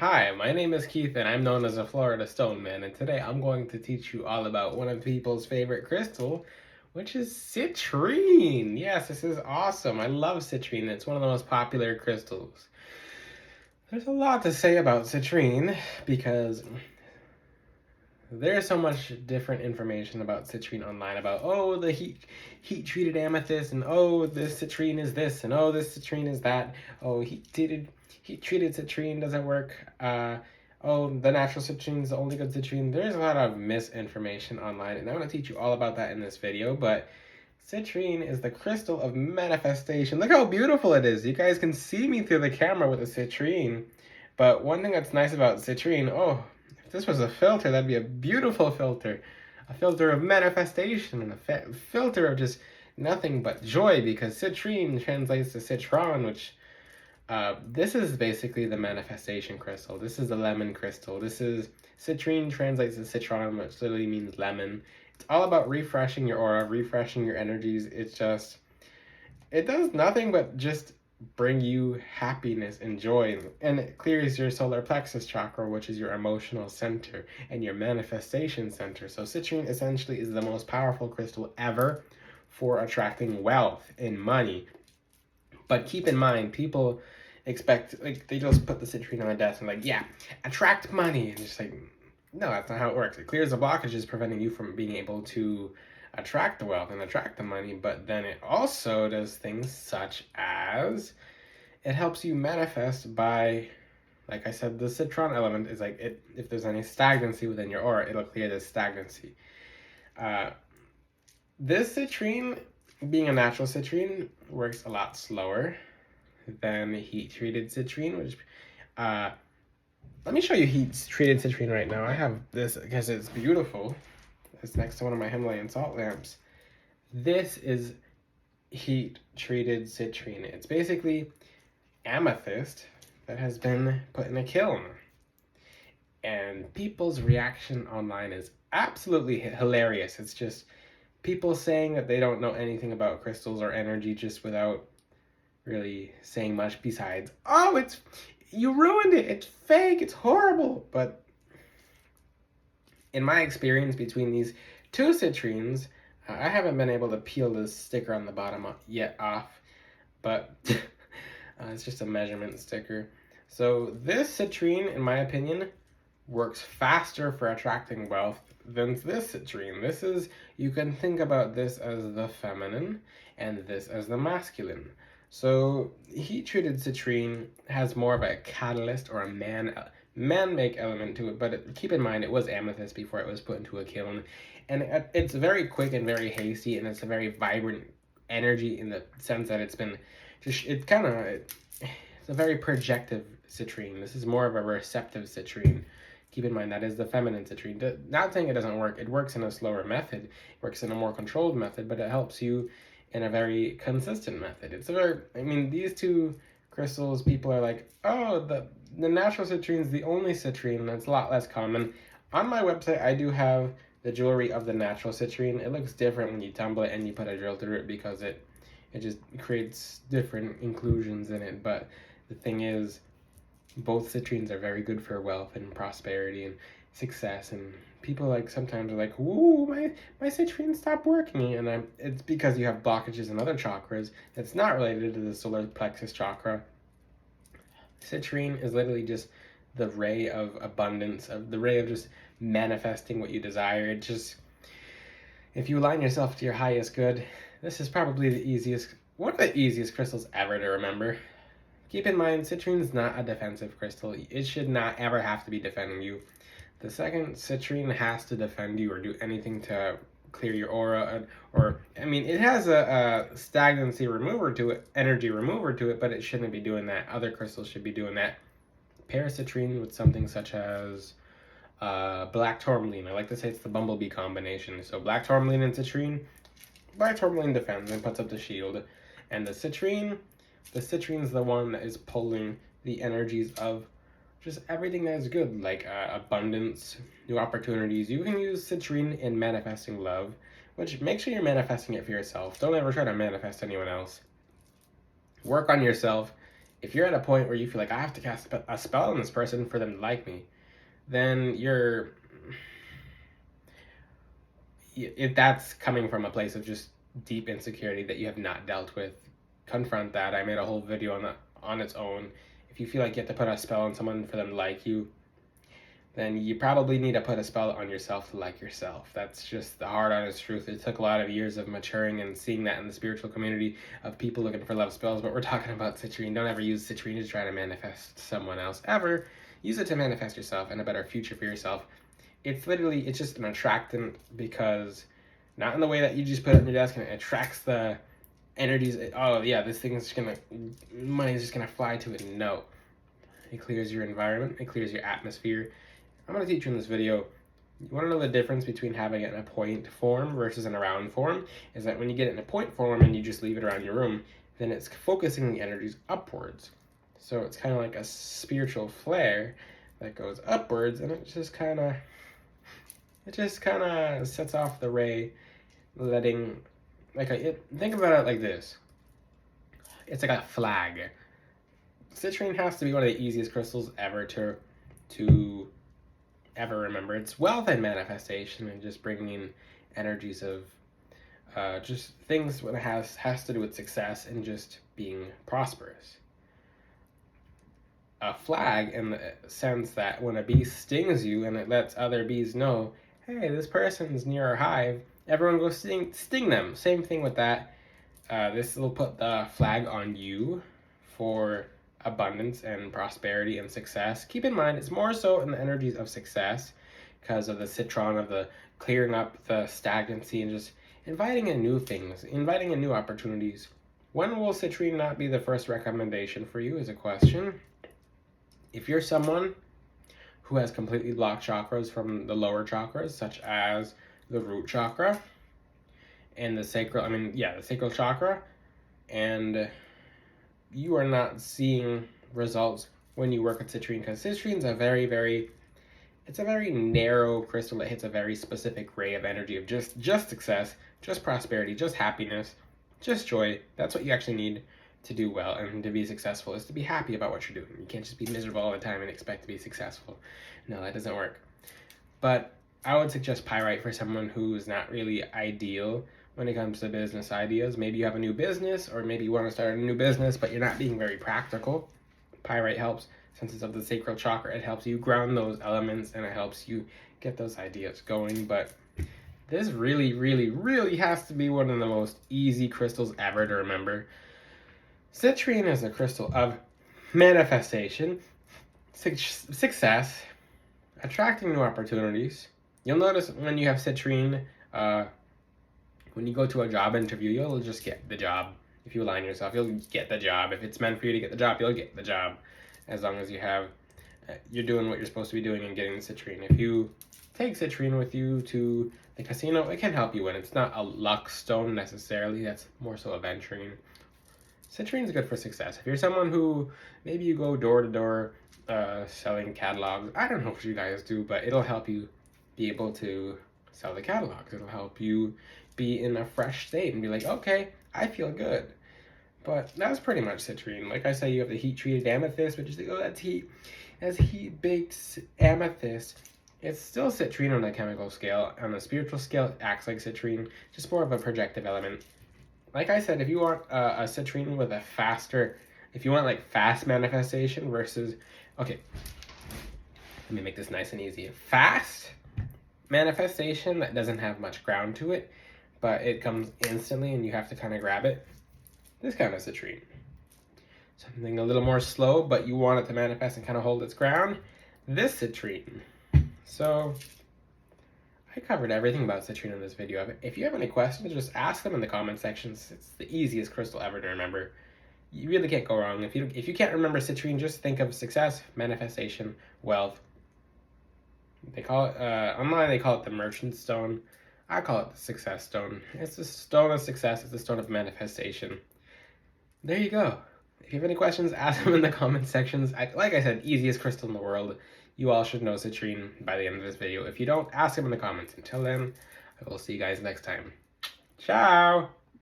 Hi, my name is Keith and I'm known as a Florida Stone Man, and today I'm going to teach you all about one of people's favorite crystal, which is citrine. Yes, this is awesome. I love citrine. It's one of the most popular crystals. There's a lot to say about citrine because there's so much different information about citrine online about the heat treated amethyst, and this citrine is this, and this citrine is that. Heat treated citrine doesn't work. The natural citrine is the only good citrine. There's a lot of misinformation online, and I'm going to teach you all about that in this video. But citrine is the crystal of manifestation. Look how beautiful it is. You guys can see me through the camera with the citrine. But one thing that's nice about citrine, if this was a filter, that'd be a beautiful filter. A filter of manifestation and a filter of just nothing but joy, because citrine translates to citron, which this is basically the manifestation crystal. This is the lemon crystal. Citrine translates to citron, which literally means lemon. It's all about refreshing your aura, refreshing your energies. It does nothing but just bring you happiness and joy, and it clears your solar plexus chakra, which is your emotional center and your manifestation center. So citrine essentially is the most powerful crystal ever for attracting wealth and money. But keep in mind, people expect, they just put the citrine on the desk and attract money, and just no, that's not how it works. It clears the blockages preventing you from being able to attract the wealth and attract the money, but then it also does things such as it helps you manifest by, like I said, the citron element is if there's any stagnancy within your aura, it'll clear this stagnancy. This citrine, being a natural citrine, works a lot slower than heat-treated citrine, which let me show you heat-treated citrine right now. I have this because it's beautiful. It's next to one of my Himalayan salt lamps. This is heat-treated citrine. It's basically amethyst that has been put in a kiln. And people's reaction online is absolutely hilarious. It's just people saying that they don't know anything about crystals or energy, just without really saying much besides, you ruined it, it's fake, it's horrible. But in my experience between these two citrines, I haven't been able to peel this sticker on the bottom yet off, but it's just a measurement sticker. So this citrine, in my opinion, works faster for attracting wealth than this citrine. You can think about this as the feminine and this as the masculine. So heat-treated citrine has more of a catalyst or a man-make element to it, but keep in mind it was amethyst before it was put into a kiln, and it's very quick and very hasty, and it's a very vibrant energy in the sense that it's a very projective citrine. This is more of a receptive citrine. Keep in mind that is the feminine citrine. Not saying it doesn't work. It works in a slower method. It works in a more controlled method, but it helps you in a very consistent method. These two crystals, people are like, the natural citrine is the only citrine, that's a lot less common. On my website, I do have the jewelry of the natural citrine. It looks different when you tumble it and you put a drill through it, because it just creates different inclusions in it. But the thing is, both citrines are very good for wealth and prosperity and success, and people sometimes are like, "Ooh, my citrine stopped working," and it's because you have blockages in other chakras. It's not related to the solar plexus chakra. Citrine is literally just the ray of abundance, of the ray of just manifesting what you desire. If you align yourself to your highest good, this is probably one of the easiest crystals ever to remember. Keep in mind, citrine is not a defensive crystal. It should not ever have to be defending you. The second citrine has to defend you or do anything to clear your aura, it has a stagnancy remover to it, energy remover to it, but it shouldn't be doing that. Other crystals should be doing that. Pair citrine with something such as black tourmaline. I like to say it's the bumblebee combination. So black tourmaline and citrine. Black tourmaline defends and puts up the shield, and the citrine's the one that is pulling the energies of just everything that is good, like abundance, new opportunities. You can use citrine in manifesting love, which make sure you're manifesting it for yourself. Don't ever try to manifest anyone else. Work on yourself if you're at a point where you feel like I have to cast a spell on this person for them to like me, then if that's coming from a place of just deep insecurity that you have not dealt with, confront that. I made a whole video on that on its own. If you feel like you have to put a spell on someone for them to like you, then you probably need to put a spell on yourself to like yourself. That's just the hard, honest truth. It took a lot of years of maturing and seeing that in the spiritual community of people looking for love spells, but we're talking about citrine. Don't ever use citrine to try to manifest someone else, ever. Use it to manifest yourself and a better future for yourself. It's just an attractant, because not in the way that you just put it on your desk and it attracts the energies. Oh yeah, this thing is just gonna, money is just gonna fly to it. No, it clears your environment, it clears your atmosphere. I'm going to teach you in this video. You want to know the difference between having it in a point form versus in a round form? Is that when you get it in a point form and you just leave it around your room, then it's focusing the energies upwards. So it's kind of like a spiritual flare that goes upwards, and it just kind of sets off the ray, letting, think about it like this. It's like a flag. Citrine has to be one of the easiest crystals ever to ever remember. It's wealth and manifestation, and just bringing in energies of just things when it has to do with success and just being prosperous. A flag, in the sense that when a bee stings you and it lets other bees know, hey, this person's near our hive, everyone go sting them. Same thing with that. This will put the flag on you for abundance and prosperity and success. Keep in mind, it's more so in the energies of success because of the citron, of the clearing up the stagnancy and just inviting in new things, inviting in new opportunities. When will citrine not be the first recommendation for you is a question. If you're someone who has completely blocked chakras from the lower chakras, such as the root chakra and the sacral chakra, and you are not seeing results when you work with citrine, because citrine's a very narrow crystal that hits a very specific ray of energy of just success, just prosperity, just happiness, just joy. That's what you actually need to do well and to be successful, is to be happy about what you're doing. You can't just be miserable all the time and expect to be successful. No, that doesn't work. But I would suggest pyrite for someone who is not really ideal when it comes to business ideas. Maybe you have a new business, or maybe you want to start a new business, but you're not being very practical. Pyrite helps. Since it's of the sacral chakra, it helps you ground those elements and it helps you get those ideas going. But this really has to be one of the most easy crystals ever to remember. Citrine is a crystal of manifestation, success, attracting new opportunities. You'll notice when you have citrine, when you go to a job interview, you'll just get the job. If you align yourself, you'll get the job. If it's meant for you to get the job, you'll get the job. As long as you're doing what you're supposed to be doing and getting the citrine. If you take citrine with you to the casino, it can help you win. It's not a luck stone necessarily. That's more so aventurine. Citrine's good for success. If you're someone who, maybe you go door to door selling catalogs. I don't know what you guys do, but it'll help you be able to sell the catalogs. It'll help you be in a fresh state and be like, okay, I feel good. But that's pretty much citrine. Like I say, you have the heat-treated amethyst, which is like, oh, that's heat-baked amethyst. It's still citrine on a chemical scale. On a spiritual scale, it acts like citrine, just more of a projective element. Like I said, if you want a citrine with a faster, if you want like fast manifestation versus, okay, let me make this nice and easy. Fast manifestation that doesn't have much ground to it, but it comes instantly and you have to kind of grab it. This kind of citrine. Something a little more slow, but you want it to manifest and kind of hold its ground. This citrine. So I covered everything about citrine in this video. If you have any questions, just ask them in the comment sections. It's the easiest crystal ever to remember. You really can't go wrong. If you can't remember citrine, just think of success, manifestation, wealth. They call it online. They call it the merchant stone. I call it the success stone. It's the stone of success. It's the stone of manifestation. There you go. If you have any questions, ask them in the comment sections. Like I said, easiest crystal in the world. You all should know citrine by the end of this video. If you don't, ask them in the comments. Until then, I will see you guys next time. Ciao!